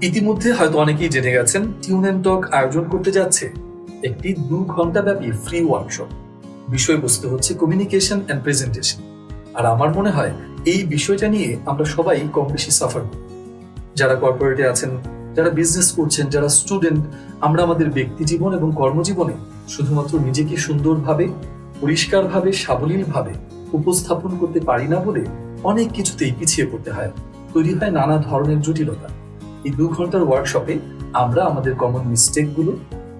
ইতিমধ্যে হয়তো অনেকেই জেনে গেছেন টিউন এন্ড টক আয়োজন করতে যাচ্ছে একটি 2 ঘন্টা ব্যাপী ফ্রি ওয়ার্কশপ। বিষয়বস্তু হচ্ছে কমিউনিকেশন এন্ড প্রেজেন্টেশন। আর আমার মনে হয় এই বিষয়টা নিয়ে আমরা সবাই কম বেশি সাফার করি। যারা কর্পোরেটে আছেন, যারা বিজনেস করছেন, যারা স্টুডেন্ট, আমরা আমাদের ব্যক্তি জীবন এবং কর্মজীবনে শুধুমাত্র নিজেকে সুন্দরভাবে, পরিষ্কারভাবে, সাবলীলভাবে উপস্থাপন করতে পারি না বলে অনেক কিছুতেই পিছিয়ে পড়তে হয়। তৈরি হয় নানা ধরনের জটিলতা। এই 2 ঘন্টার ওয়ার্কশপে আমরা আমাদের কমন মিস্টেকগুলো,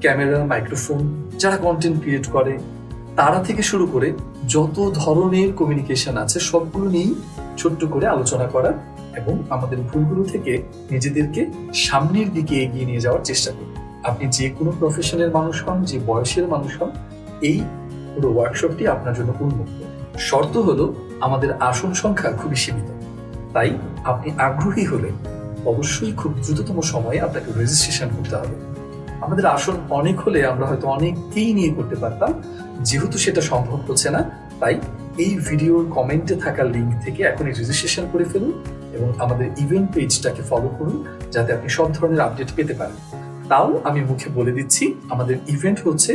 ক্যামেরা, মাইক্রোফোন, যারা কন্টেন্ট ক্রিয়েট করে তারা থেকে শুরু করে যত ধরনের কমিউনিকেশন আছে সবগুলো নিয়েই ছোট্ট করে আলোচনা করা এবং আমাদের ভুলগুলো থেকে নিজেদেরকে সামনের দিকে এগিয়ে নিয়ে যাওয়ার চেষ্টা করি। আপনি যে কোনো প্রফেশনের মানুষ হন, যে বয়সের মানুষ হন, এই পুরো ওয়ার্কশপটি আপনার জন্য উন্মুক্ত। শর্ত হলো আমাদের আসন সংখ্যা খুবই সীমিত। তাই আপনি আগ্রহী হলে অবশ্যই খুব দ্রুততম সময়ে আপনাকে রেজিস্ট্রেশন করতে হবে। আমাদের আসন অনেক হলে আমরা হয়তো অনেককেই নিয়ে করতে পারতাম, যেহেতু সেটা সম্ভব হচ্ছে না। তাই এই ভিডিওর কমেন্টে থাকা লিঙ্ক থেকে এখনই রেজিস্ট্রেশন করে ফেলুন এবং আমাদের ইভেন্ট পেজটাকে ফলো করুন, যাতে আপনি সব ধরনের আপডেট পেতে পারেন। তাও আমি মুখে বলে দিচ্ছি, আমাদের ইভেন্ট হচ্ছে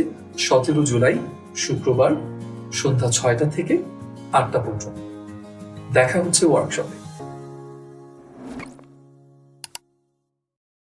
17 জুলাই শুক্রবার সন্ধ্যা 6টা থেকে 8টা পর্যন্ত। দেখা হচ্ছে ওয়ার্কশপে।